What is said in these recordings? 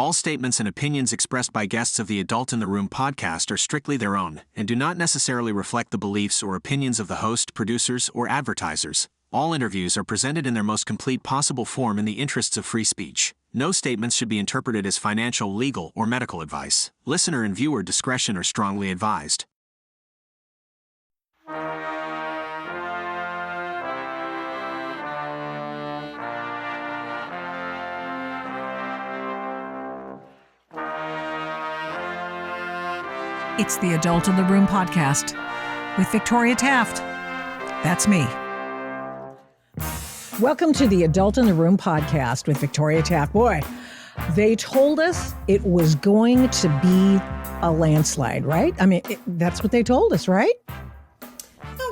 All statements and opinions expressed by guests of the Adult in the Room podcast are strictly their own and do not necessarily reflect the beliefs or opinions of the host, producers, or advertisers. All interviews are presented in their most complete possible form in the interests of free speech. No statements should be interpreted as financial, legal, or medical advice. Listener and viewer discretion are strongly advised. It's the Adult in the Room podcast with Victoria Taft. That's me. Welcome to the Adult in the Room podcast with Victoria Taft. Boy, they told us it was going to be a landslide, right? I mean, that's what they told us, right?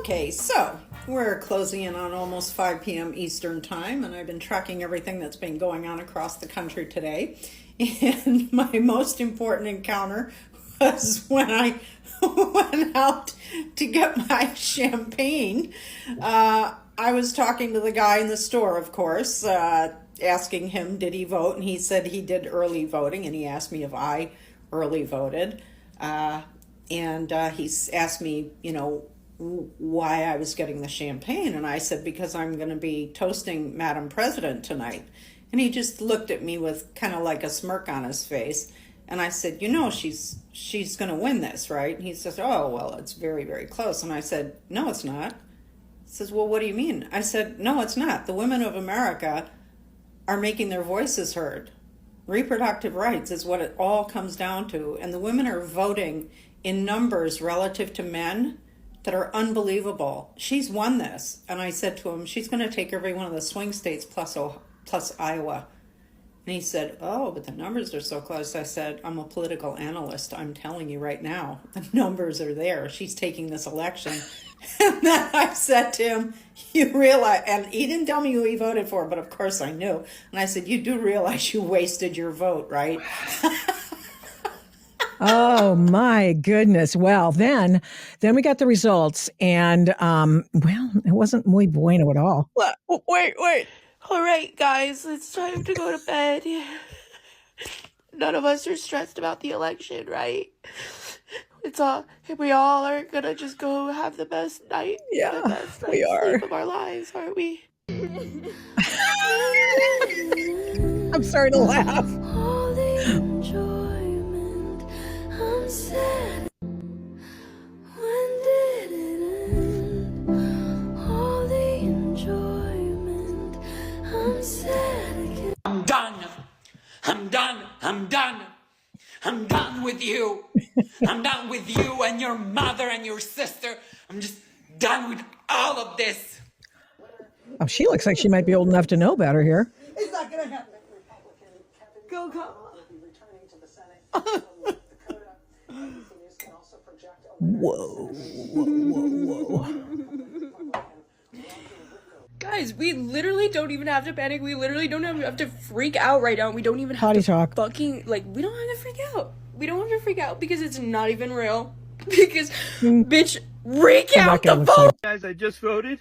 Okay, so we're closing in on almost 5 p.m. Eastern time, and I've been tracking everything that's been going on across the country today. And my most important encounter was when I went out to get my champagne. I was talking to the guy in the store, of course, asking him, did he vote? And he said he did early voting, and he asked me if I early voted. And he asked me, why I was getting the champagne. And I said, because I'm going to be toasting Madam President tonight. And he just looked at me with kind of like a smirk on his face. And I said, she's going to win this, right? And he says, oh, well, it's very, very close. And I said, no, it's not. He says, well, what do you mean? I said, no, it's not. The women of America are making their voices heard. Reproductive rights is what it all comes down to. And the women are voting in numbers relative to men that are unbelievable. She's won this. And I said to him, she's going to take every one of the swing states plus Iowa. And he said, oh, but the numbers are so close. I said, I'm a political analyst. I'm telling you right now, the numbers are there. She's taking this election. And then I said to him, you realize, and he didn't tell me who he voted for, but of course I knew. And I said, you do realize you wasted your vote, right? Oh my goodness. Well, then we got the results, and it wasn't muy bueno at all. Wait. All right, guys, it's time to go to bed. None of us are stressed about the election, right? We all are gonna just go have the best night. Yeah, the best we are. Sleep of our lives, aren't we? I'm sorry to laugh. All the enjoyment, I'm sad. When did it end? All the enjoyment, I'm sad again. I'm done. I'm done with you. I'm done with you and your mother and your sister. I'm just done with all of this. Oh, she looks like she might be old enough to know better here. It's not going to happen. Go, Kamala. Whoa. Guys, we literally don't even have to panic. We literally don't have to freak out right now. We don't even have Potty to talk. fucking, we don't have to freak out. We don't have to freak out because it's not even real. Because, bitch, recount the vote! Guys, I just voted,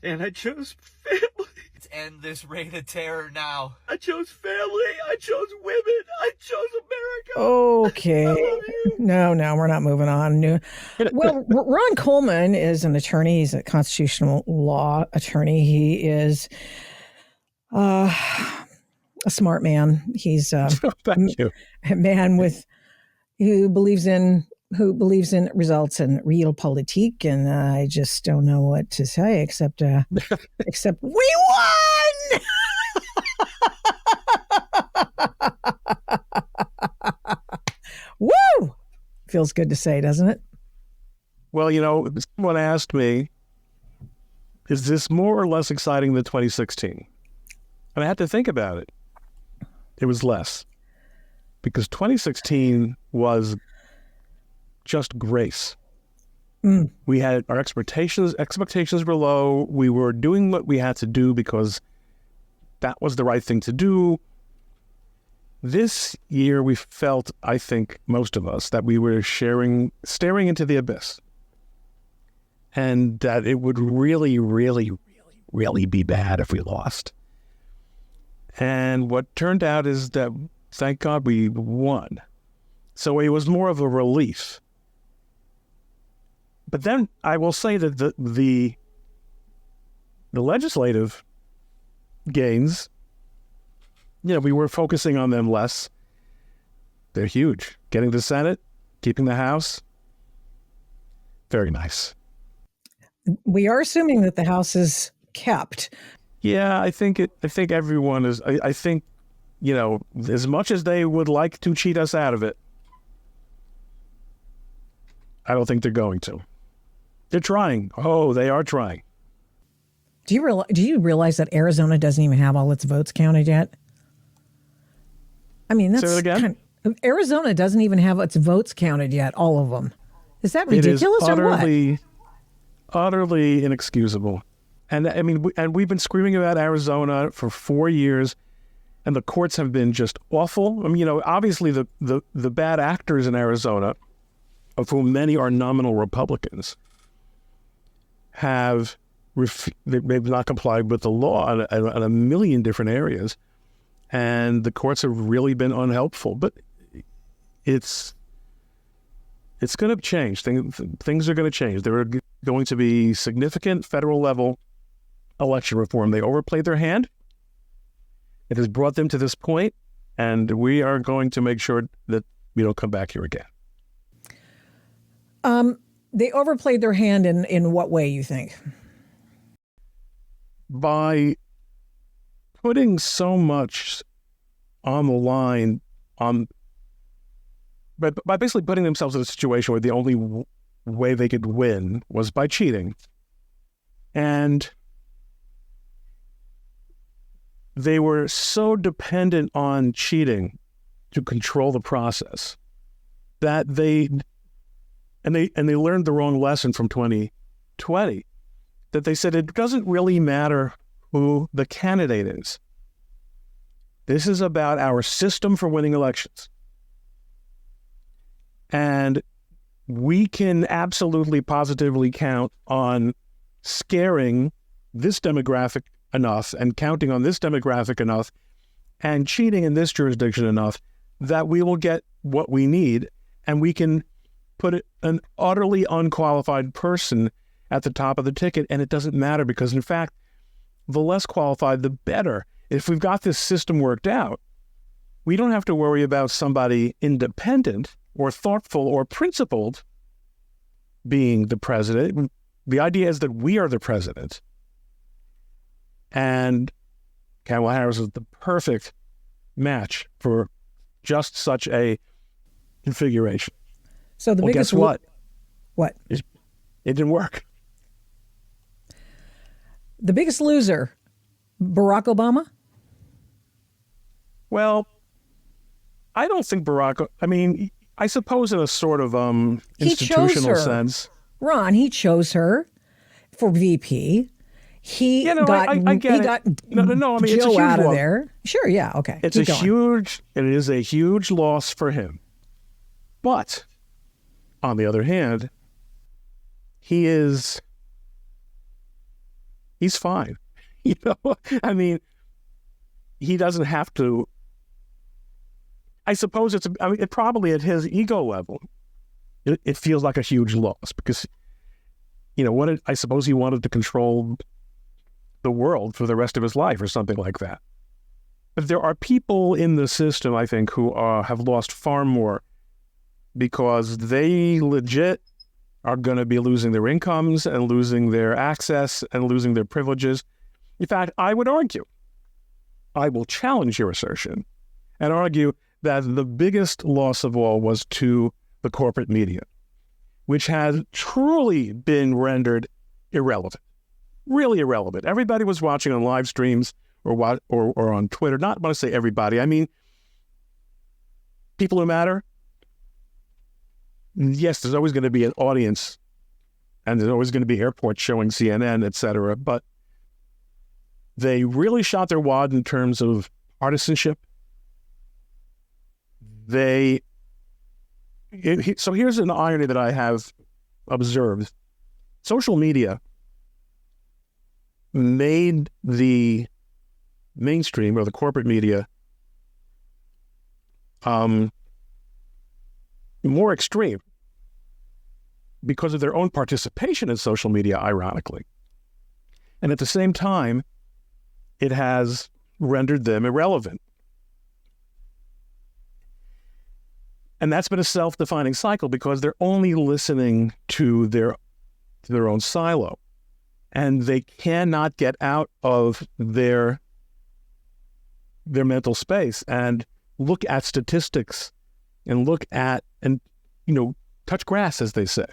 and I chose family. Let's end this reign of terror now. I chose family. I chose women. I chose America. Okay. No, we're not moving on. Well, Ron Coleman is an attorney. He's a constitutional law attorney. He is a smart man. He's Thank you. a man who believes in results and realpolitik, and I just don't know what to say except we won. Woo! Feels good to say, doesn't it? Well, someone asked me, is this more or less exciting than 2016? And I had to think about it. It was less. Because 2016 was just grace. We had our expectations were low. We were doing what we had to do because that was the right thing to do. This year we felt, I think most of us, that we were staring into the abyss. And that it would really, really, really be bad if we lost. And what turned out is that Thank God we won. So it was more of a relief. But then I will say that the legislative gains, we were focusing on them less. They're huge. Getting the Senate, keeping the House, very nice. We are assuming that the House is kept. Yeah, I think everyone is. I think, as much as they would like to cheat us out of it, I don't think they're going to. They're trying. Oh, they are trying. Do you realize that Arizona doesn't even have all its votes counted yet? I mean, that's Say it again? Arizona doesn't even have its votes counted yet, all of them. Is that ridiculous or what? Utterly inexcusable. And I mean, we've been screaming about Arizona for 4 years, and the courts have been just awful. I mean, obviously the bad actors in Arizona, of whom many are nominal Republicans, they've not complied with the law in a million different areas, and the courts have really been unhelpful. But it's going to change. Things are going to change. There are going to be significant federal level election reform. They overplayed their hand. It has brought them to this point, and we are going to make sure that we don't come back here again. They overplayed their hand in what way, you think? By putting so much on the line, by basically putting themselves in a situation where the only way they could win was by cheating. And they were so dependent on cheating to control the process that they learned the wrong lesson from 2020, that they said it doesn't really matter who the candidate is. This is about our system for winning elections. And we can absolutely positively count on scaring this demographic enough and counting on this demographic enough and cheating in this jurisdiction enough that we will get what we need, and we can put an utterly unqualified person at the top of the ticket, and it doesn't matter because, in fact, the less qualified, the better. If we've got this system worked out, we don't have to worry about somebody independent or thoughtful or principled being the president. The idea is that we are the president. And Kamala Harris is the perfect match for just such a configuration. So the biggest... Guess what? What? It didn't work. The biggest loser, Barack Obama? Well, I don't think I suppose in a sort of institutional sense. Ron, he chose her for VP. He got I get it. No. I mean, it's a Joe huge out of loss. there. Sure, yeah, okay. It is a huge loss for him. But on the other hand, he's fine. I mean, he doesn't have to. I suppose it probably at his ego level, it feels like a huge loss because, I suppose he wanted to control the world for the rest of his life or something like that. But there are people in the system, I think, who have lost far more because they legit are going to be losing their incomes and losing their access and losing their privileges. In fact, I would argue, I will challenge your assertion and argue that the biggest loss of all was to the corporate media, which has truly been rendered irrelevant, really irrelevant. Everybody was watching on live streams or on Twitter. Not when I say everybody, I mean people who matter. Yes, there's always going to be an audience, and there's always going to be airports showing CNN, et cetera, but they really shot their wad in terms of partisanship. So here's an irony that I have observed. Social media made the mainstream or the corporate media more extreme because of their own participation in social media, ironically. And at the same time, it has rendered them irrelevant. And that's been a self-defining cycle because they're only listening to their own silo. And they cannot get out of their mental space and look at statistics and look at, and touch grass, as they say.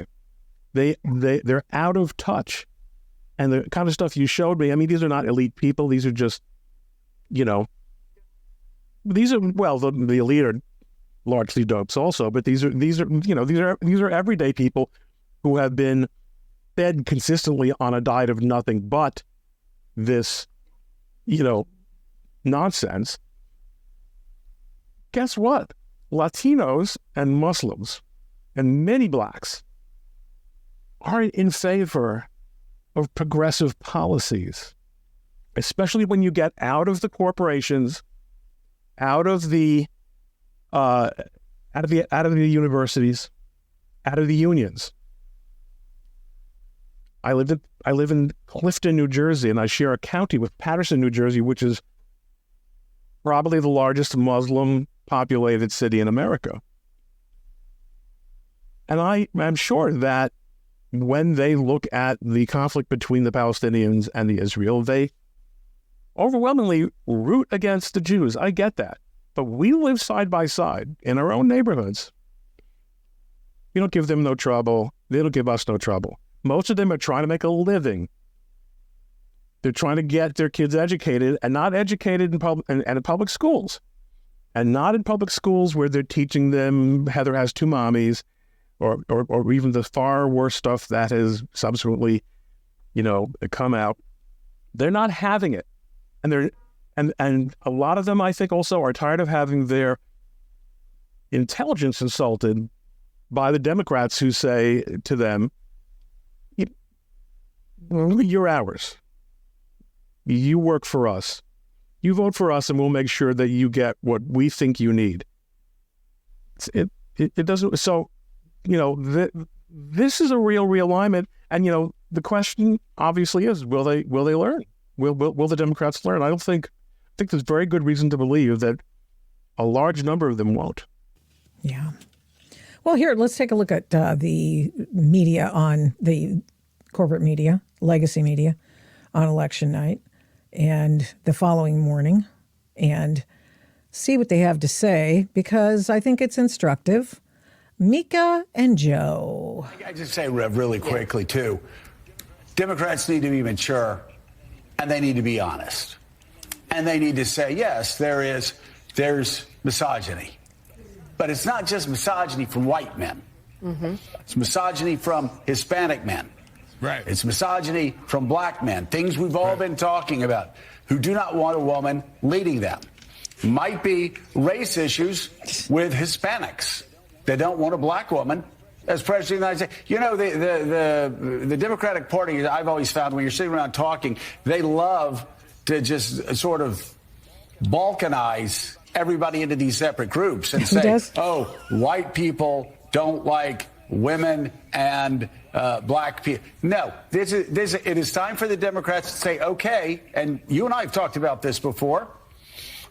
They're out of touch. And the kind of stuff you showed me, I mean, these are not elite people. These are just, the elite are largely dopes also, but these are everyday people who have been fed consistently on a diet of nothing but this, nonsense. Guess what? Latinos and Muslims and many blacks are in favor of progressive policies, especially when you get out of the corporations, out of the universities, out of the unions. I live in Clifton, New Jersey, and I share a county with Paterson, New Jersey, which is probably the largest Muslim-populated city in America. And I'm sure that when they look at the conflict between the Palestinians and the Israel, they overwhelmingly root against the Jews. I get that. But we live side by side in our own neighborhoods. We don't give them no trouble. They don't give us no trouble. Most of them are trying to make a living. They're trying to get their kids educated, and not educated in public schools. And not in public schools where they're teaching them Heather has two mommies, or even the far worse stuff that has subsequently, come out. They're not having it. And a lot of them, I think, also are tired of having their intelligence insulted by the Democrats who say to them, you're ours. You work for us. You vote for us, and we'll make sure that you get what we think you need. It doesn't. So, this is a real realignment. And the question obviously is, will they learn? Will the Democrats learn? I think there's very good reason to believe that a large number of them won't. Yeah. Well, here, let's take a look at the media, on the corporate media, legacy media, on election night and the following morning, and see what they have to say, because I think it's instructive. Mika and Joe. I just say really quickly, too, Democrats need to be mature, and they need to be honest. And they need to say, yes, there's misogyny. But it's not just misogyny from white men. Mm-hmm. It's misogyny from Hispanic men. Right. It's misogyny from black men, things we've all been talking about, who do not want a woman leading them. Might be race issues with Hispanics. They don't want a black woman as president of the United States. The Democratic Party, I've always found, when you're sitting around talking, they love to just sort of balkanize everybody into these separate groups and say, white people don't like women and black people. No, it is time for the Democrats to say, okay, and you and I have talked about this before,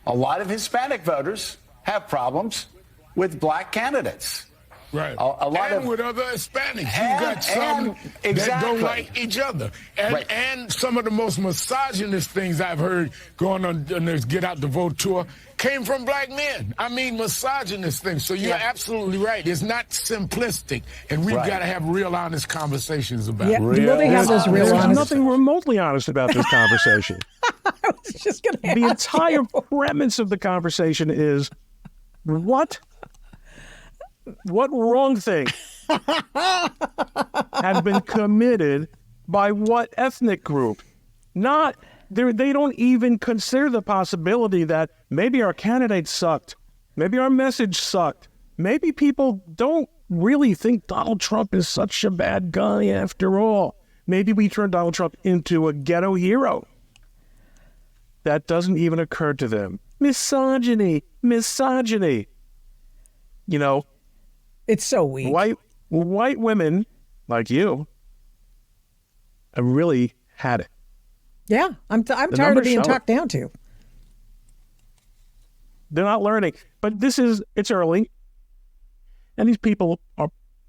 a lot of Hispanic voters have problems with black candidates. Right. A lot and with other Hispanics. You got some that don't like each other. And some of the most misogynist things I've heard going on this Get Out the Vote tour came from black men. I mean, misogynist things. So you're absolutely right. It's not simplistic. And we've got to have real honest conversations about it. Will they have those real honest? There's nothing remotely honest about this conversation. I was just going to ask the entire you. premise of the conversation is, what wrong thing have been committed by what ethnic group? Not, they don't even consider the possibility that maybe our candidate sucked. Maybe our message sucked. Maybe people don't really think Donald Trump is such a bad guy after all. Maybe we turned Donald Trump into a ghetto hero. That doesn't even occur to them. Misogyny. you know, it's so weak. White women like you have really had it. Yeah, I'm tired of being talked down to. They're not learning. But it's early. And these people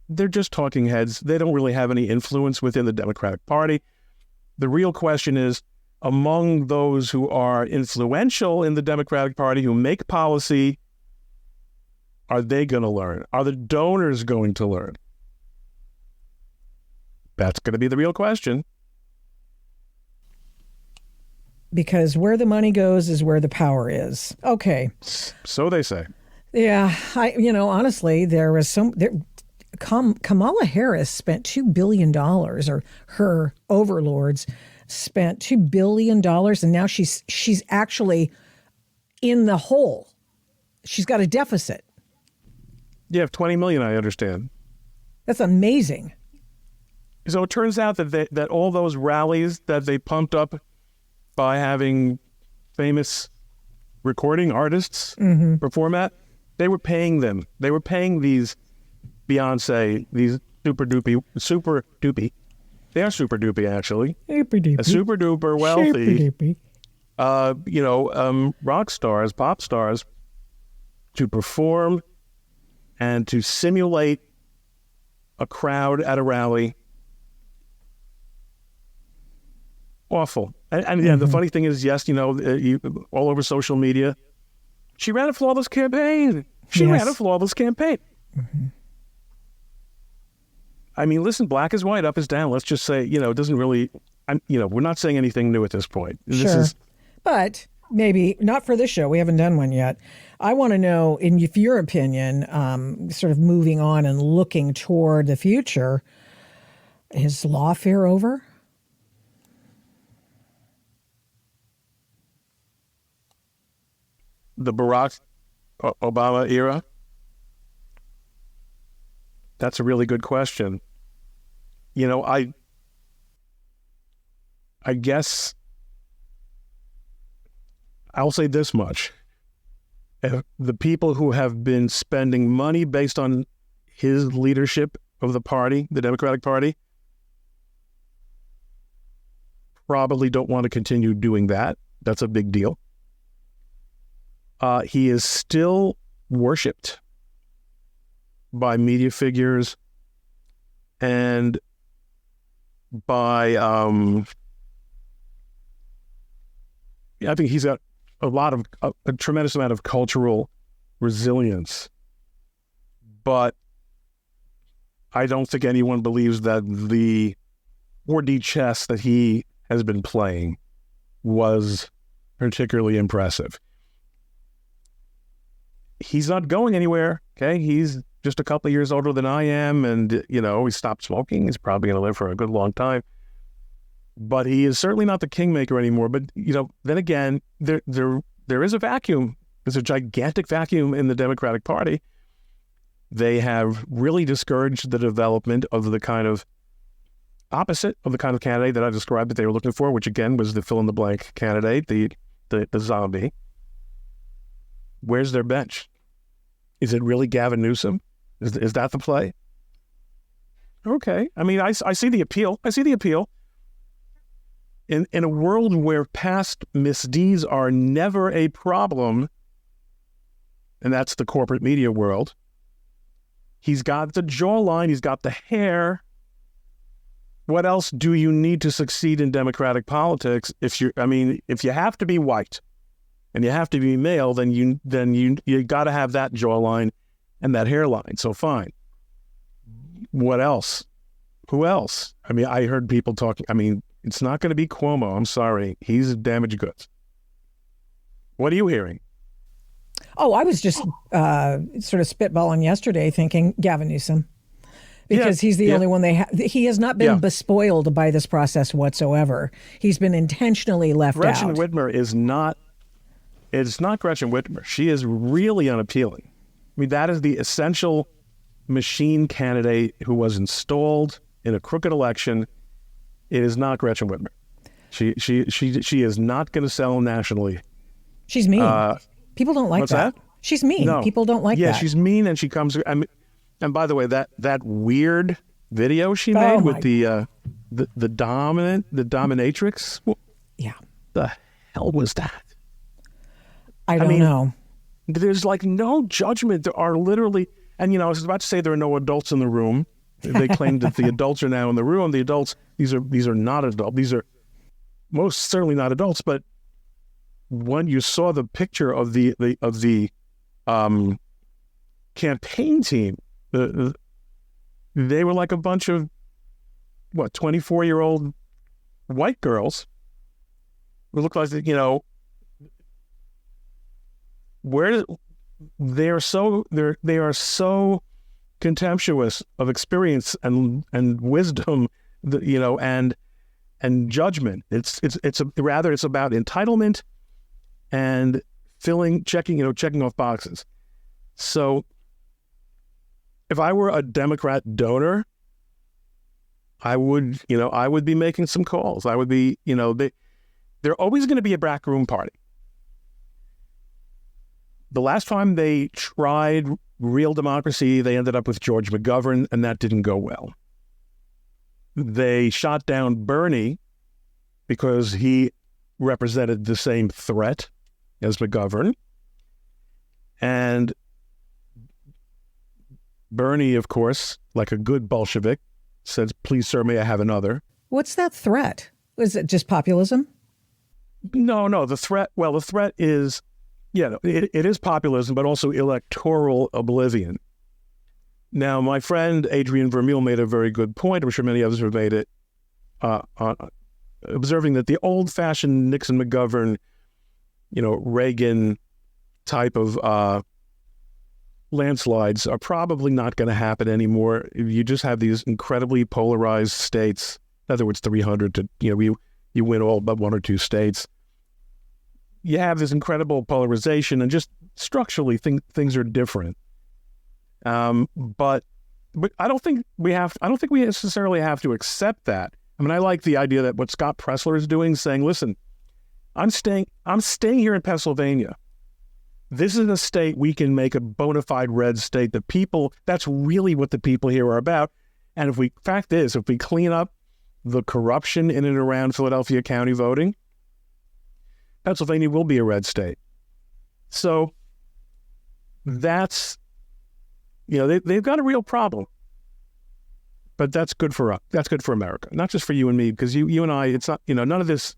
they're just talking heads. They don't really have any influence within the Democratic Party. The real question is, among those who are influential in the Democratic Party, who make policy, are they going to learn? Are the donors going to learn? That's going to be the real question. Because where the money goes is where the power is. Okay. So they say. Yeah. Honestly, Kamala Harris spent $2 billion, or her overlords spent $2 billion, and now she's actually in the hole. She's got a deficit. You have 20 million, I understand. That's amazing. So it turns out that all those rallies that they pumped up by having famous recording artists perform at, they were paying them. They were paying these Beyonce, these super doopy. They are super doopy, actually. Super duper wealthy. Rock stars, pop stars, to perform and to simulate a crowd at a rally. Awful. And the funny thing is, yes, all over social media, she ran a flawless campaign. I mean, listen, black is white, up is down. Let's just say, it doesn't really, we're not saying anything new at this point. But maybe not for this show. We haven't done one yet. I want to know, in your opinion, sort of moving on and looking toward the future, is lawfare over? The Barack Obama era? That's a really good question. I guess I'll say this much. If the people who have been spending money based on his leadership of the party, the Democratic Party, probably don't want to continue doing that. That's a big deal. He is still worshipped by media figures and by, I think he's got a tremendous amount of cultural resilience. But I don't think anyone believes that the 4D chess that he has been playing was particularly impressive. He's not going anywhere, okay? He's just a couple of years older than I am, and, he stopped smoking. He's probably going to live for a good long time. But he is certainly not the kingmaker anymore. But, then again, there is a vacuum. There's a gigantic vacuum in the Democratic Party. They have really discouraged the development of the kind of opposite of the kind of candidate that I described that they were looking for, which, again, was the fill-in-the-blank candidate, the zombie. Where's their bench? Is it really Gavin Newsom? Is that the play? Okay. I mean, I see the appeal. In a world where past misdeeds are never a problem, and that's the corporate media world, he's got the jawline, he's got the hair. What else do you need to succeed in democratic politics? If you have to be white, and you have to be male, then you got to have that jawline and that hairline. So fine. What else? Who else? I mean, I heard people talking. I mean, it's not going to be Cuomo. I'm sorry. He's damaged goods. What are you hearing? Oh, I was just sort of spitballing yesterday, thinking Gavin Newsom, because he's the only one they have. He has not been bespoiled by this process whatsoever. He's been intentionally left out. Gretchen Whitmer is not. It's not Gretchen Whitmer. She is really unappealing. I mean, that is the essential machine candidate who was installed in a crooked election. It is not Gretchen Whitmer. She is not going to sell nationally. She's mean. People don't like that. She's mean. No. People don't like that. Yeah, she's mean, and she comes. I mean, and by the way, that weird video she made with the dominatrix. Yeah. The hell was that? I don't know. There's like no judgment. There are literally, and I was about to say there are no adults in the room. They claim that the adults are now in the room. The adults, these are not adults. These are most certainly not adults. But when you saw the picture of the campaign team, they were like a bunch of 24-year-old white girls who look like where they are so contemptuous of experience and wisdom, and judgment. It's about entitlement and checking off boxes. So if I were a Democrat donor, I would be making some calls. I would be, they're always going to be a backroom party. The last time they tried real democracy, they ended up with George McGovern, and that didn't go well. They shot down Bernie because he represented the same threat as McGovern. And Bernie, of course, like a good Bolshevik, says, "Please, sir, may I have another?" What's that threat? Is it just populism? No. The threat is, it is populism, but also electoral oblivion. Now, my friend Adrian Vermeule made a very good point. I'm sure many others have made it, observing that the old-fashioned Nixon-McGovern, Reagan type of landslides are probably not going to happen anymore. You just have these incredibly polarized states. In other words, 300 to, you win all but one or two states. You have this incredible polarization, and just structurally things are different. But I don't think we necessarily have to accept that. I mean, I like the idea that what Scott Pressler is doing, saying, "Listen, I'm staying here in Pennsylvania. This is a state we can make a bona fide red state. The people, that's really what the people here are about. And if we clean up the corruption in and around Philadelphia County voting, Pennsylvania will be a red state." So that's, they've got a real problem. But that's good for us. That's good for America, not just for you and me, because you and I, it's not, none of this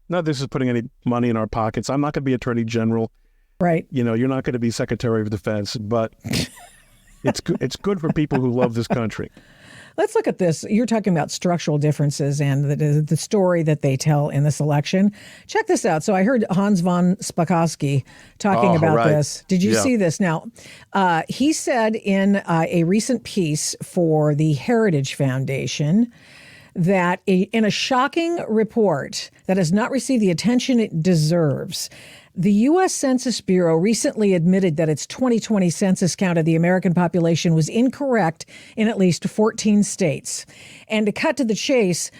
is putting any money in our pockets. I'm not going to be Attorney General. Right. You're not going to be Secretary of Defense, but it's good for people who love this country. Let's look at this. You're talking about structural differences and the story that they tell in this election. Check this out. So I heard Hans von Spakovsky talking about this. Did you see this? Now, he said in a recent piece for the Heritage Foundation that in a shocking report that has not received the attention it deserves, the U.S. Census Bureau recently admitted that its 2020 census count of the American population was incorrect in at least 14 states. And to cut to the chase,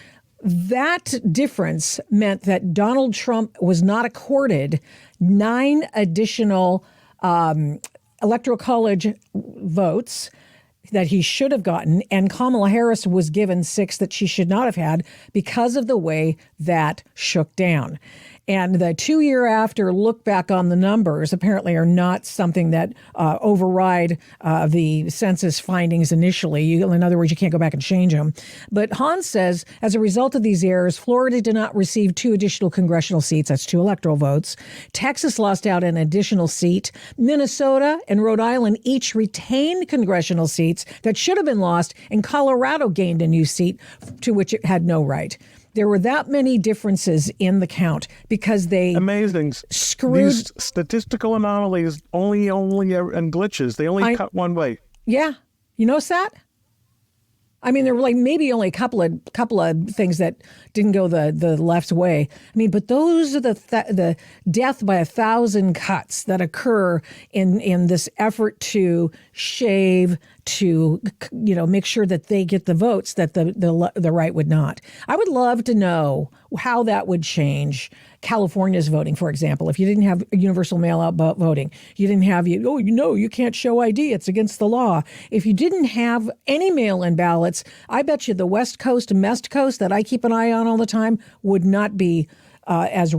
that difference meant that Donald Trump was not accorded 9 additional electoral college votes that he should have gotten, and Kamala Harris was given 6 that she should not have had because of the way that shook down. And the 2-year after look back on the numbers apparently are not something that override the census findings initially. In other words, you can't go back and change them. But Hans says, as a result of these errors, Florida did not receive 2 additional congressional seats. That's 2 electoral votes. Texas lost out an additional seat. Minnesota and Rhode Island each retained congressional seats that should have been lost. And Colorado gained a new seat to which it had no right. There were that many differences in the count because they screwed these statistical anomalies only and glitches. They only cut one way. Yeah, you notice that? I mean, there were like maybe only a couple of things that didn't go the left's way. I mean, but those are the death by 1,000 cuts that occur in this effort to shave, to make sure that they get the votes that the right would not. I would love to know how that would change California's voting, for example. If you didn't have universal mail-out voting, you didn't have, you can't show ID. It's against the law. If you didn't have any mail-in ballots, I bet you the West Coast and Mest Coast that I keep an eye on all the time would not be as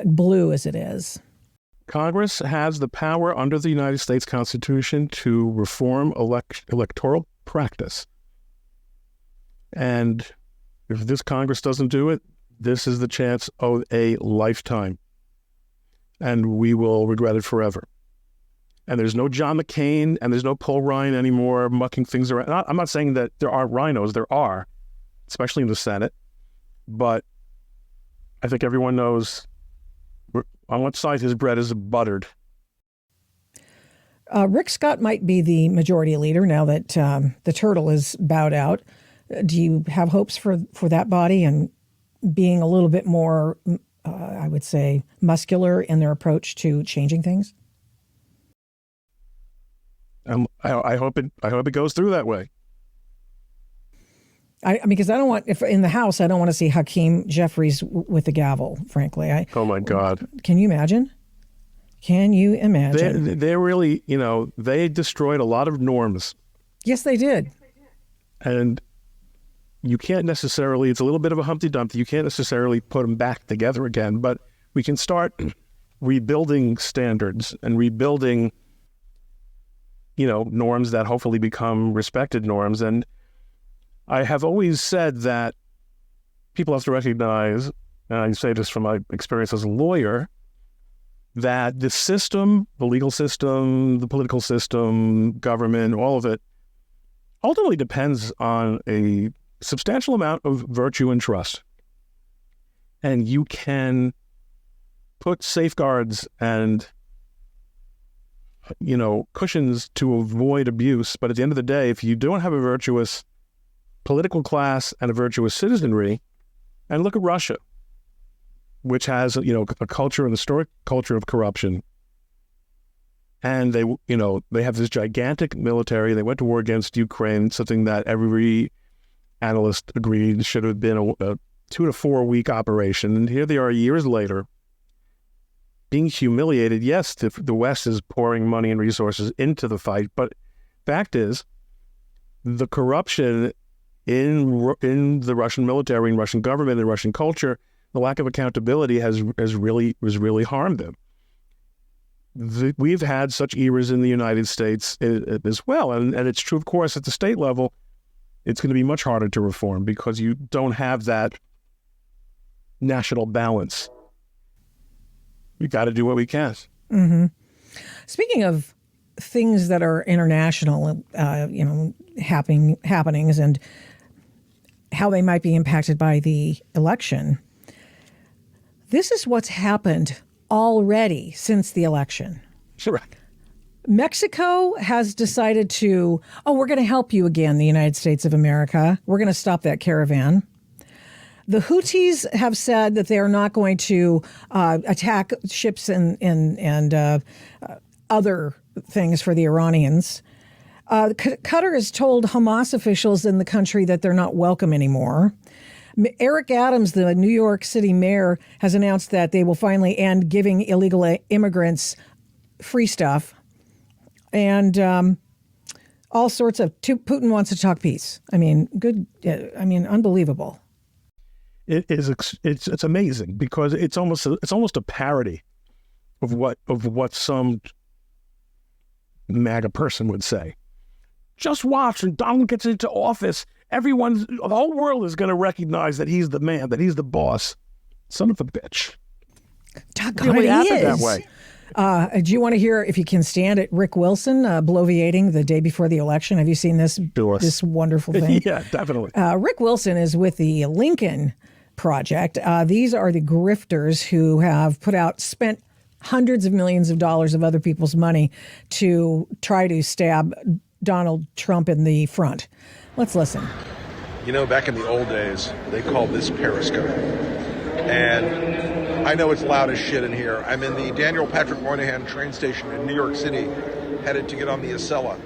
blue as it is. Congress has the power under the United States Constitution to reform electoral practice. And if this Congress doesn't do it, this is the chance of a lifetime. And we will regret it forever. And there's no John McCain and there's no Paul Ryan anymore mucking things around. I'm not saying that there aren't rhinos. There are, especially in the Senate. But I think everyone knows on what side his bread is buttered. Rick Scott might be the majority leader now that the turtle is bowed out. Do you have hopes for that body and being a little bit more, I would say, muscular in their approach to changing things? I hope it goes through that way. Because I don't want, if in the House, I don't want to see Hakeem Jeffries with the gavel, frankly. Oh, my God. Can you imagine? Can you imagine? They're really, they destroyed a lot of norms. Yes, they did. And you can't necessarily, it's a little bit of a Humpty Dumpty. You can't necessarily put them back together again, but we can start rebuilding standards and rebuilding, norms that hopefully become respected norms. And I have always said that people have to recognize, and I say this from my experience as a lawyer, that the system, the legal system, the political system, government, all of it, ultimately depends on a substantial amount of virtue and trust. And you can put safeguards and, cushions to avoid abuse. But at the end of the day, if you don't have a virtuous political class and a virtuous citizenry, and look at Russia, which has, a culture, an historic culture of corruption. And they have this gigantic military. They went to war against Ukraine, something that every analyst agreed should have been a 2 to 4 week operation. And here they are years later being humiliated. Yes, the West is pouring money and resources into the fight, but fact is the corruption in the Russian military and Russian government and Russian culture, the lack of accountability has really harmed them. We've had such eras in the United States as well. And it's true, of course, at the state level, it's going to be much harder to reform because you don't have that national balance. We got to do what we can. Mm-hmm. Speaking of things that are international, happenings and how they might be impacted by the election, this is what's happened already since the election. Sure. Mexico has decided to, we're going to help you again, the United States of America. We're going to stop that caravan. The Houthis have said that they are not going to attack ships and other things for the Iranians. Qatar has told Hamas officials in the country that they're not welcome anymore. Eric Adams, the New York City mayor, has announced that they will finally end giving illegal immigrants free stuff. And all sorts of, Putin wants to talk peace. Unbelievable. It is. It's amazing because it's almost a parody of what some MAGA person would say. Just watch when Donald gets into office. The whole world is going to recognize that he's the man, that he's the boss. Son of a bitch. Doggone, he is. That way. Do you want to hear, if you can stand it, Rick Wilson bloviating the day before the election? Have you seen this wonderful thing? Yeah, definitely. Rick Wilson is with the Lincoln Project. These are the grifters who have spent hundreds of millions of dollars of other people's money to try to stab Donald Trump in the front. Let's listen. Back in the old days, they called this Periscope. And I know it's loud as shit in here. I'm in the Daniel Patrick Moynihan train station in New York City, headed to get on the Acela.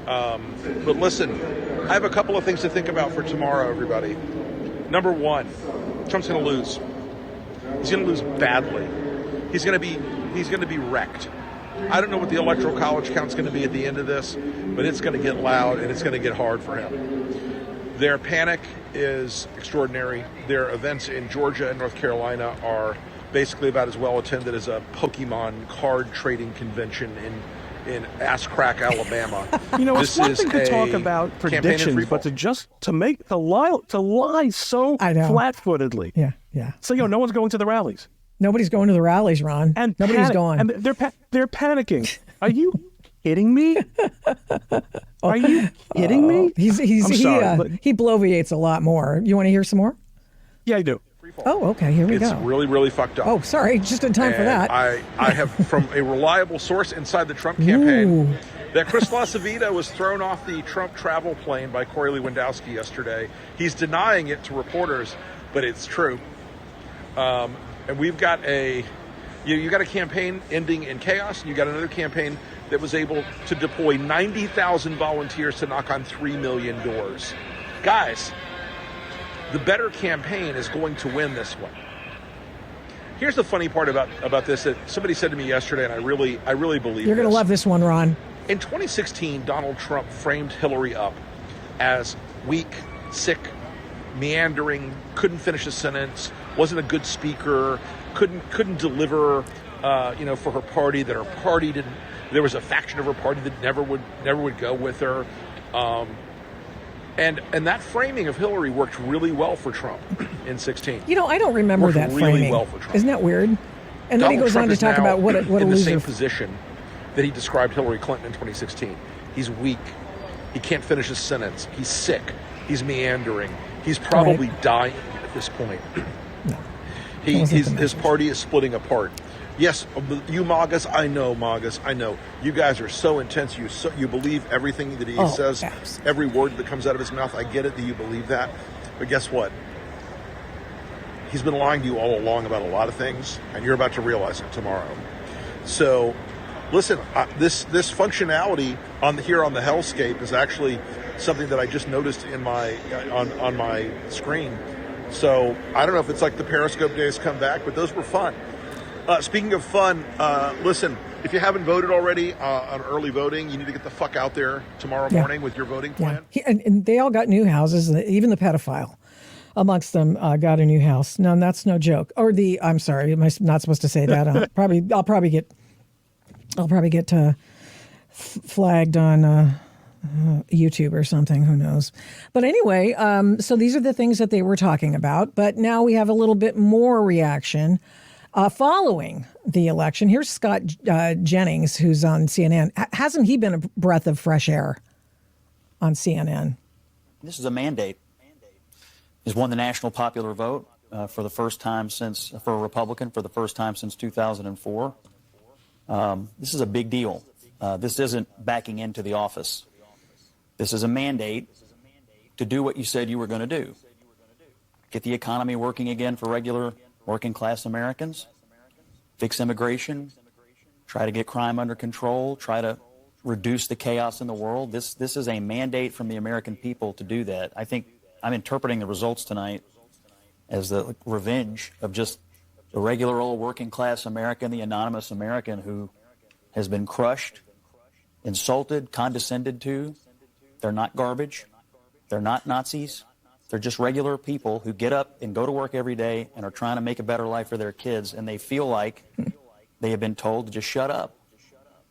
But listen, I have a couple of things to think about for tomorrow, everybody. Number one, Trump's going to lose. He's going to lose badly. He's going to be wrecked. I don't know what the electoral college count's going to be at the end of this, but it's going to get loud and it's going to get hard for him. Their panic is extraordinary. Their events in Georgia and North Carolina are basically about as well attended as a Pokemon card trading convention in Ass Crack, Alabama. It's one thing to talk about predictions, but to lie so flat-footedly. Yeah. So no one's going to the rallies. Nobody's going to the rallies, Ron. And nobody's going. And they're panicking. Are you kidding me? Are you kidding me? He sorry, bloviates a lot more. You want to hear some more? Yeah, I do. Oh, okay. Here we go. It's really, really fucked up. Oh, sorry. Just in time for that. I have, from a reliable source inside the Trump campaign, that Chris LaCivita was thrown off the Trump travel plane by Corey Lewandowski yesterday. He's denying it to reporters, but it's true. And we've got you got a campaign ending in chaos, and you got another campaign that was able to deploy 90,000 volunteers to knock on 3 million doors. Guys, the better campaign is going to win this one. Here's the funny part about this that somebody said to me yesterday, and I really believe you're going to love this one, Ron. In 2016, Donald Trump framed Hillary up as weak, sick, meandering, couldn't finish a sentence, wasn't a good speaker, couldn't deliver, for her party. That her party didn't. There was a faction of her party that never would go with her, and that framing of Hillary worked really well for Trump in 16. I don't remember that really framing. Well for Trump. Isn't that weird? And then he goes on to talk about what a in the loser. same position that he described Hillary Clinton in 2016. He's weak. He can't finish a sentence. He's sick. He's meandering. He's probably dying at this point. No. His party is splitting apart. Yes, you MAGAs, I know. You guys are so intense. You believe everything that he says, absolutely. Every word that comes out of his mouth. I get it that you believe that. But guess what? He's been lying to you all along about a lot of things, and you're about to realize it tomorrow. So, listen, this functionality here on the hellscape is actually something that I just noticed in my on my screen. So I don't know if it's like the Periscope days come back, but those were fun. Speaking of fun, listen, if you haven't voted already on early voting, you need to get the fuck out there tomorrow morning with your voting plan. Yeah. And they all got new houses. Even the pedophile amongst them got a new house. No, that's no joke. Or I'm sorry, am I not supposed to say that? I'll probably get flagged on YouTube or something. Who knows? But anyway, so these are the things that they were talking about. But now we have a little bit more reaction following the election. Here's Scott Jennings, who's on CNN. Hasn't he been a breath of fresh air on CNN? This is a mandate. He's won the national popular vote for the first time for a Republican for the first time since 2004. This is a big deal. This isn't backing into the office. This is a mandate to do what you said you were going to do. Get the economy working again for regular working class Americans, fix immigration, try to get crime under control, try to reduce the chaos in the world. This is a mandate from the American people to do that. I think I'm interpreting the results tonight as the revenge of just the regular old working class American, the anonymous American who has been crushed, insulted, condescended to. They're not garbage. They're not Nazis. They're just regular people who get up and go to work every day and are trying to make a better life for their kids, and they feel like they have been told to just shut up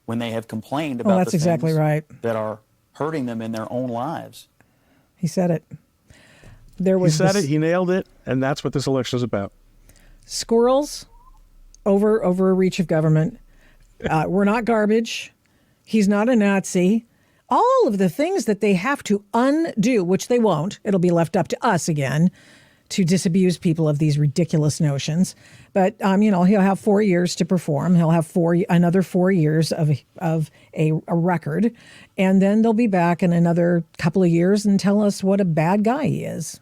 when they have complained about that's exactly right. that are hurting them in their own lives. He said it. He said it, he nailed it, and that's what this election is about. Squirrels over a reach of government. We're not garbage. He's not a Nazi. All of the things that they have to undo, which they won't. It'll be left up to us again to disabuse people of these ridiculous notions. But, he'll have 4 years to perform. He'll have another 4 years of a record. And then they'll be back in another couple of years and tell us what a bad guy he is.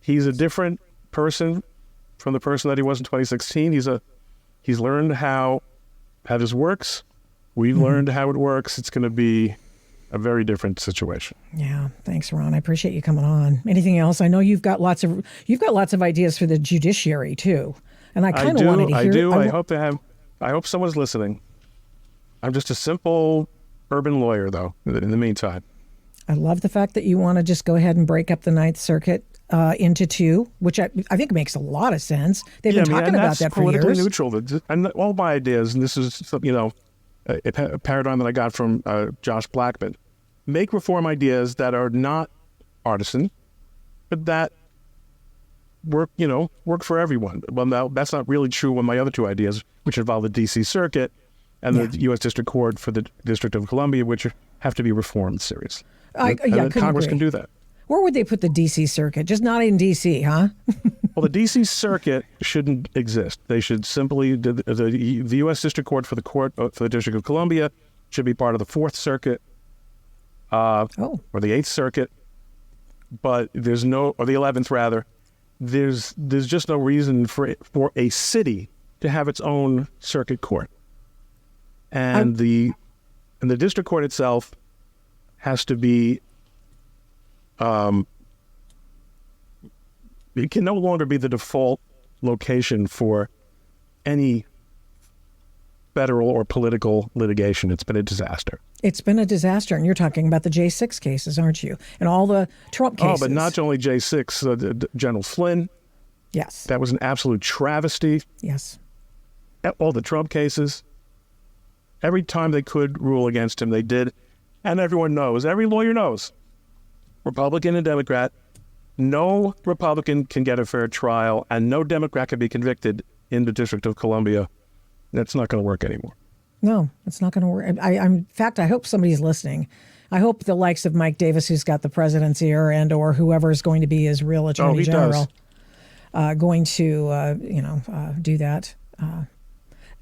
He's a different person from the person that he was in 2016. He's learned how this works. We've learned how it works. It's going to be a very different situation. Yeah, thanks, Ron. I appreciate you coming on. Anything else? I know you've got lots of ideas for the judiciary too, and I kind of wanted to hear. I hope someone's listening. I'm just a simple urban lawyer, though. In the meantime, I love the fact that you want to just go ahead and break up the Ninth Circuit into two, which I think makes a lot of sense. They've been talking about that for years. Politically neutral. And all my ideas, and this is a paradigm that I got from Josh Blackman. Make reform ideas that are not partisan, but that work for everyone. Well, now that's not really true on my other two ideas, which involve the D.C. Circuit and the U.S. District Court for the District of Columbia, which have to be reformed seriously. Congress can do that. Where would they put the D.C. Circuit? Just not in D.C., huh? Well, the D.C. Circuit shouldn't exist. They should simply, the U.S. District Court for the District of Columbia should be part of the Fourth Circuit, or the Eighth Circuit, but or the 11th rather. There's just no reason for a city to have its own circuit court, and the district court itself has to be. It can no longer be the default location for any federal or political litigation. It's been a disaster. It's been a disaster. And you're talking about the J6 cases, aren't you? And all the Trump cases. Oh, but not only J6, General Flynn. Yes. That was an absolute travesty. Yes. All the Trump cases. Every time they could rule against him, they did. And everyone knows, every lawyer knows, Republican and Democrat, no Republican can get a fair trial and no Democrat can be convicted in the District of Columbia. That's not going to work anymore. No, it's not going to work. In fact, I hope somebody's listening. I hope the likes of Mike Davis, who's got the president's ear, and or whoever is going to be his real attorney general, going to do that. Do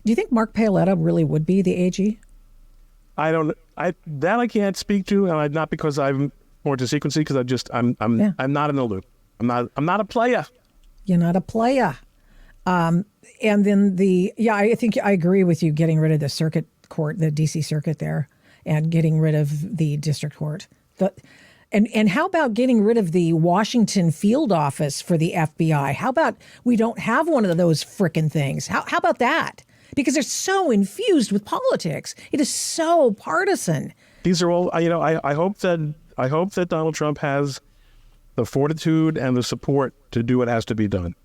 you think Mark Paoletta really would be the AG? I can't speak to, and not because I'm more to secrecy, because I'm not in the loop. I'm not a player. You're not a player. And then I think I agree with you, getting rid of the circuit court, the DC circuit there, and getting rid of the district court. And how about getting rid of the Washington field office for the FBI? How about we don't have one of those frickin' things? How about that? Because they're so infused with politics. It is so partisan. These are all, I hope that Donald Trump has the fortitude and the support to do what has to be done.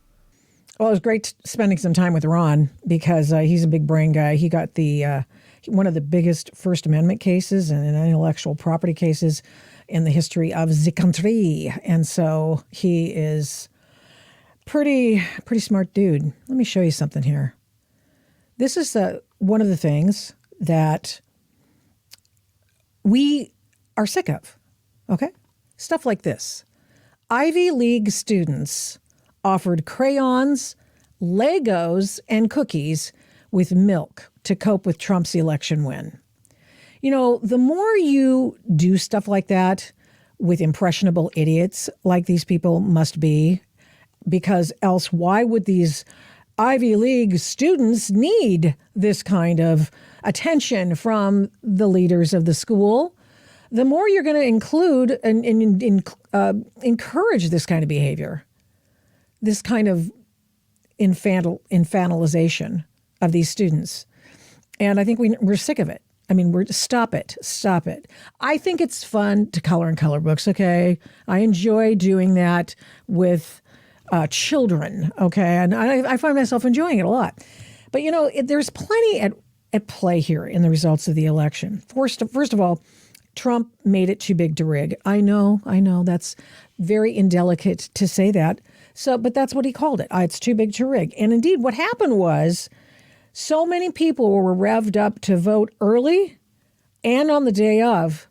Well, it was great spending some time with Ron because he's a big brain guy. He got one of the biggest First Amendment cases and intellectual property cases in the history of the country. And so he is pretty smart dude. Let me show you something here. This is one of the things that we are sick of, okay? Stuff like this. Ivy League students offered crayons, Legos, and cookies with milk to cope with Trump's election win. The more you do stuff like that with impressionable idiots like these people must be, because else why would these Ivy League students need this kind of attention from the leaders of the school, the more you're going to include and encourage this kind of behavior, this kind of infantilization of these students. And I think we're sick of it. I mean, stop it. I think it's fun to color in color books, okay? I enjoy doing that with children, okay? And I find myself enjoying it a lot. But, there's plenty at play here in the results of the election. First of all, Trump made it too big to rig. I know. That's very indelicate to say that. But that's what he called it. It's too big to rig. And indeed, what happened was so many people were revved up to vote early and on the day of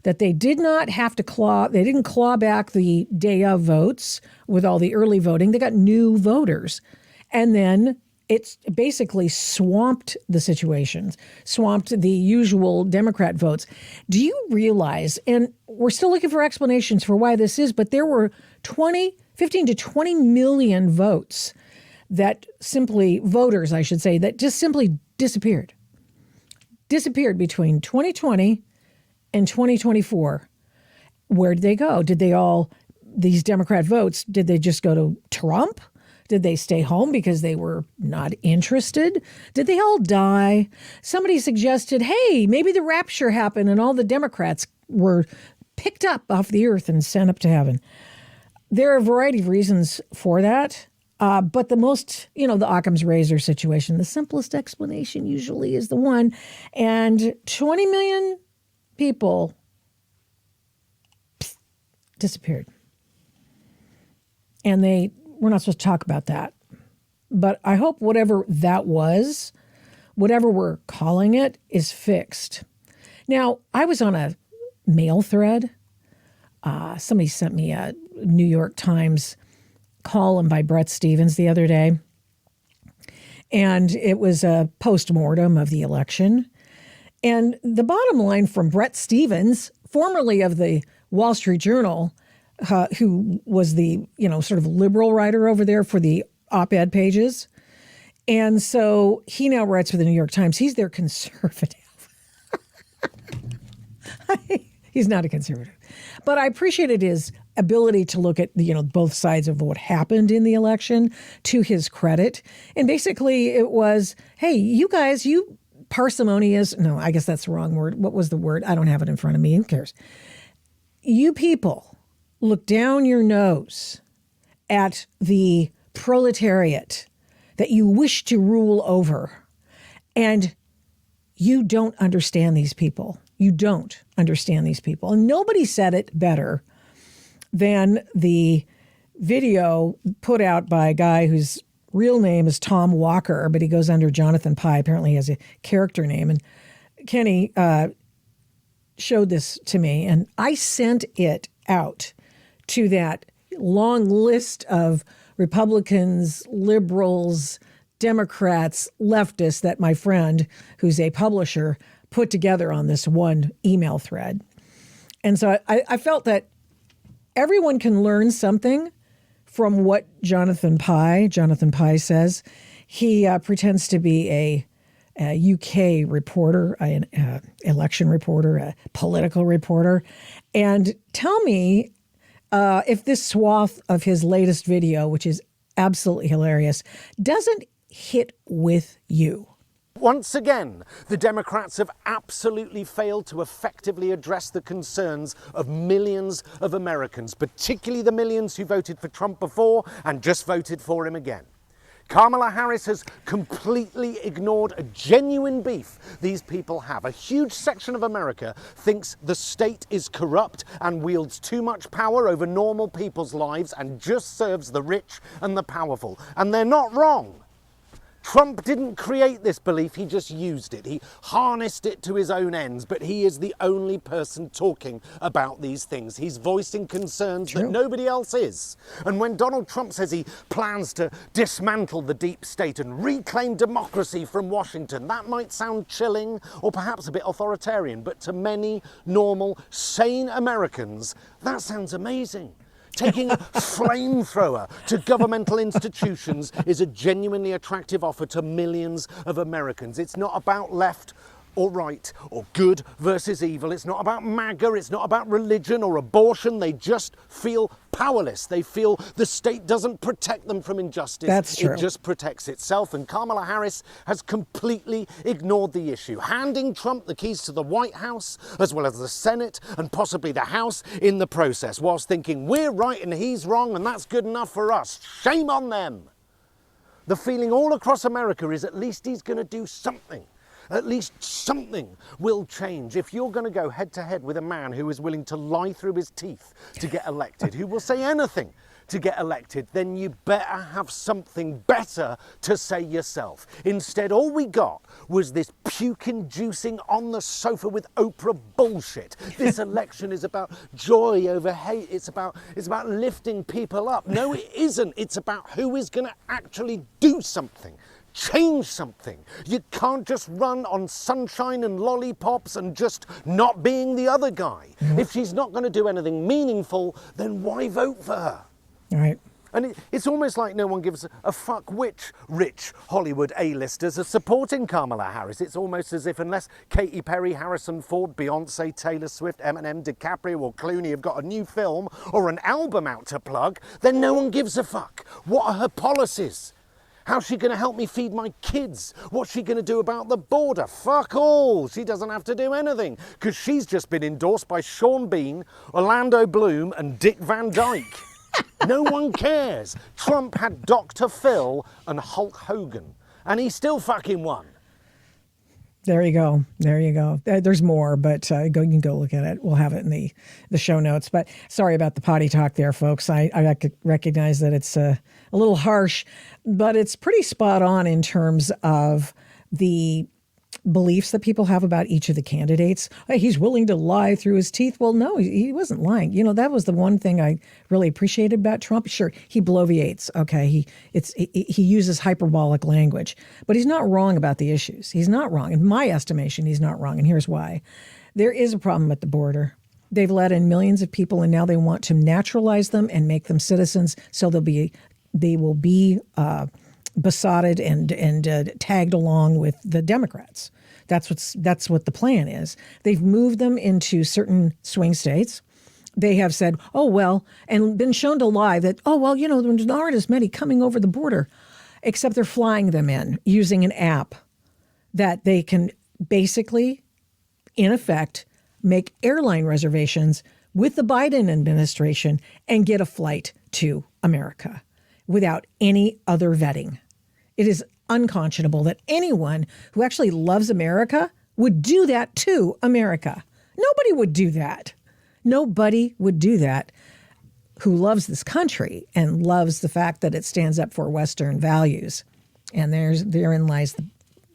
that they did not have to they didn't claw back the day of votes with all the early voting. They got new voters. And then it's basically swamped the situations, swamped the usual Democrat votes. Do you realize, and we're still looking for explanations for why this is, but there were 15 to 20 million voters, I should say, that just simply disappeared between 2020 in 2024, where did they go? Did they all, these Democrat votes, did they just go to Trump? Did they stay home because they were not interested? Did they all die? Somebody suggested, hey, maybe the rapture happened and all the Democrats were picked up off the earth and sent up to heaven. There are a variety of reasons for that. But the most, the Occam's razor situation, the simplest explanation usually is the one. And 20 million people disappeared. And we're not supposed to talk about that. But I hope whatever that was, whatever we're calling it, is fixed. Now, I was on a mail thread. Somebody sent me a New York Times column by Bret Stephens the other day. And it was a post-mortem of the election. And the bottom line from Bret Stephens, formerly of the Wall Street Journal, who was the, sort of liberal writer over there for the op-ed pages. And so he now writes for the New York Times. He's their conservative. He's not a conservative. But I appreciated his ability to look at, both sides of what happened in the election, to his credit. And basically it was, hey, you guys, you parsimonious, no, I guess that's the wrong word. What was the word? I don't have it in front of me. Who cares? You people look down your nose at the proletariat that you wish to rule over, and you don't understand these people. You don't understand these people. And nobody said it better than the video put out by a guy whose real name is Tom Walker, but he goes under Jonathan Pye. Apparently he has a character name. And Kenny showed this to me, and I sent it out to that long list of Republicans, liberals, Democrats, leftists that my friend, who's a publisher, put together on this one email thread. And so I felt that everyone can learn something from what Jonathan Pye says. He pretends to be a UK reporter, an election reporter, a political reporter. And tell me if this swath of his latest video, which is absolutely hilarious, doesn't hit with you. Once again, the Democrats have absolutely failed to effectively address the concerns of millions of Americans, particularly the millions who voted for Trump before and just voted for him again. Kamala Harris has completely ignored a genuine beef these people have. A huge section of America thinks the state is corrupt and wields too much power over normal people's lives and just serves the rich and the powerful. And they're not wrong. Trump didn't create this belief, he just used it. He harnessed it to his own ends, but he is the only person talking about these things. He's voicing concerns that nobody else is. And when Donald Trump says he plans to dismantle the deep state and reclaim democracy from Washington, that might sound chilling or perhaps a bit authoritarian, but to many normal, sane Americans, that sounds amazing. Taking a flamethrower to governmental institutions is a genuinely attractive offer to millions of Americans. It's not about left or right or good versus evil. It's not about MAGA. It's not about religion or abortion. They just feel powerless. They feel the state doesn't protect them from injustice. That's true. It just protects itself. And Kamala Harris has completely ignored the issue, handing Trump the keys to the White House, as well as the Senate and possibly the House in the process, whilst thinking we're right and he's wrong and that's good enough for us. Shame on them. The feeling all across America is at least he's going to do something. At least something will change. If you're going to go head to head with a man who is willing to lie through his teeth to get elected, who will say anything to get elected, then you better have something better to say yourself. Instead, all we got was this puke-inducing on the sofa with Oprah bullshit. This election is about joy over hate. It's about lifting people up. No, it isn't. It's about who is going to actually do something. Change something. You can't just run on sunshine and lollipops and just not being the other guy. If she's not going to do anything meaningful, then why vote for her? All right. And it's almost like no one gives a fuck which rich Hollywood A-listers are supporting Kamala Harris. It's almost as if unless Katy Perry, Harrison Ford, Beyonce, Taylor Swift, Eminem, DiCaprio or Clooney have got a new film or an album out to plug, then no one gives a fuck. What are her policies? How's she going to help me feed my kids? What's she going to do about the border? Fuck all. She doesn't have to do anything because she's just been endorsed by Sean Bean, Orlando Bloom and Dick Van Dyke. No one cares. Trump had Dr. Phil and Hulk Hogan, and he still fucking won. There you go. There you go. There's more, but you can go look at it. We'll have it in the show notes. But sorry about the potty talk there, folks. I recognize that it's a little harsh, but it's pretty spot on in terms of the beliefs that people have about each of the candidates. Hey, he's willing to lie through his teeth. Well, no, he wasn't lying. You know, that was the one thing I really appreciated about Trump. Sure, he bloviates. Okay, he uses hyperbolic language, but he's not wrong about the issues. He's not wrong. In my estimation, he's not wrong, and here's why. There is a problem at the border. They've let in millions of people, and now they want to naturalize them and make them citizens, so they will be besotted and tagged along with the Democrats. That's what the plan is. They've moved them into certain swing states. They have said, oh, well, and been shown to lie that, oh, well, you know, there aren't as many coming over the border, except they're flying them in using an app that they can basically, in effect, make airline reservations with the Biden administration and get a flight to America without any other vetting. It is unconscionable that anyone who actually loves America would do that to America. Nobody would do that. Nobody would do that who loves this country and loves the fact that it stands up for Western values. And therein lies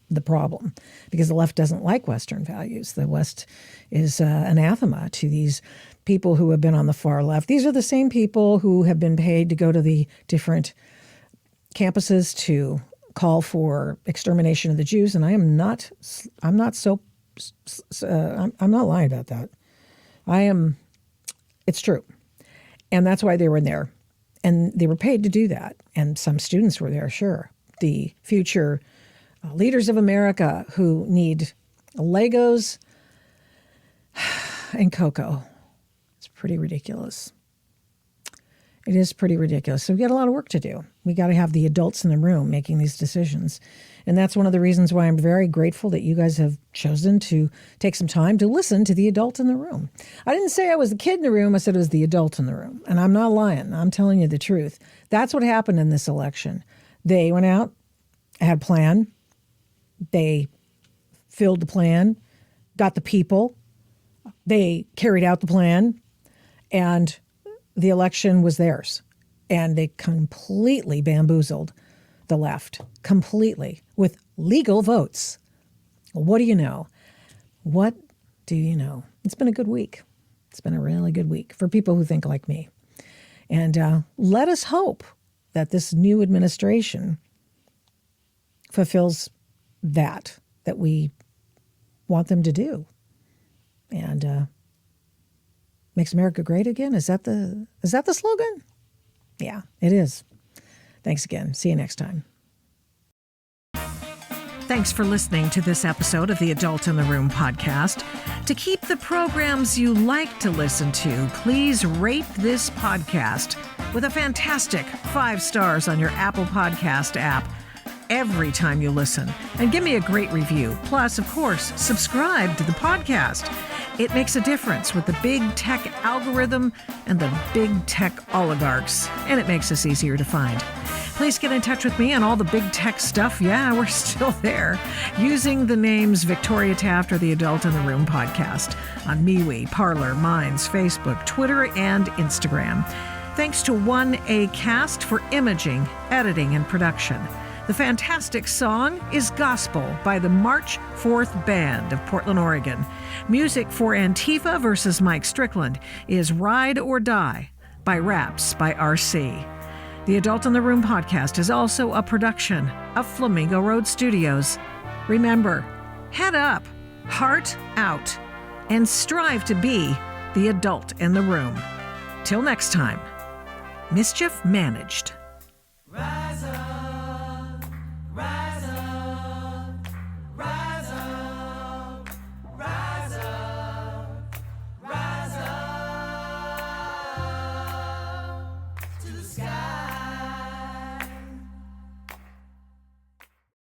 the problem, because the left doesn't like Western values. The West is anathema to these people who have been on the far left. These are the same people who have been paid to go to the different campuses to call for extermination of the Jews, and I'm not lying about that. It's true. And that's why they were in there. And they were paid to do that. And some students were there, sure. The future leaders of America who need Legos and cocoa. It's pretty ridiculous. It is pretty ridiculous. So we got a lot of work to do. We got to have the adults in the room making these decisions. And that's one of the reasons why I'm very grateful that you guys have chosen to take some time to listen to the adult in the room. I didn't say I was the kid in the room. I said it was the adult in the room. And I'm not lying. I'm telling you the truth. That's what happened in this election. They went out, had a plan. They filled the plan, got the people. They carried out the plan. And the election was theirs, and they completely bamboozled the left, completely, with legal votes. What do you know? What do you know? It's been a good week. It's been a really good week for people who think like me. And let us hope that this new administration fulfills that we want them to do. And makes America great again? Is that the slogan? Yeah, it is. Thanks again. See you next time. Thanks for listening to this episode of the Adult in the Room podcast. To keep the programs you like to listen to, please rate this podcast with a fantastic 5 stars on your Apple Podcast app every time you listen. And give me a great review. Plus, of course, subscribe to the podcast. It makes a difference with the big tech algorithm and the big tech oligarchs, and it makes us easier to find. Please get in touch with me on all the big tech stuff. Yeah, we're still there. Using the names Victoria Taft or the Adult in the Room podcast on MeWe, Parler, Minds, Facebook, Twitter, and Instagram. Thanks to 1ACast for imaging, editing, and production. The fantastic song is Gospel by the March 4th Band of Portland, Oregon. Music for Antifa versus Mike Strickland is Ride or Die by Raps by RC. The Adult in the Room podcast is also a production of Flamingo Road Studios. Remember, head up, heart out, and strive to be the adult in the room. Till next time, Mischief managed.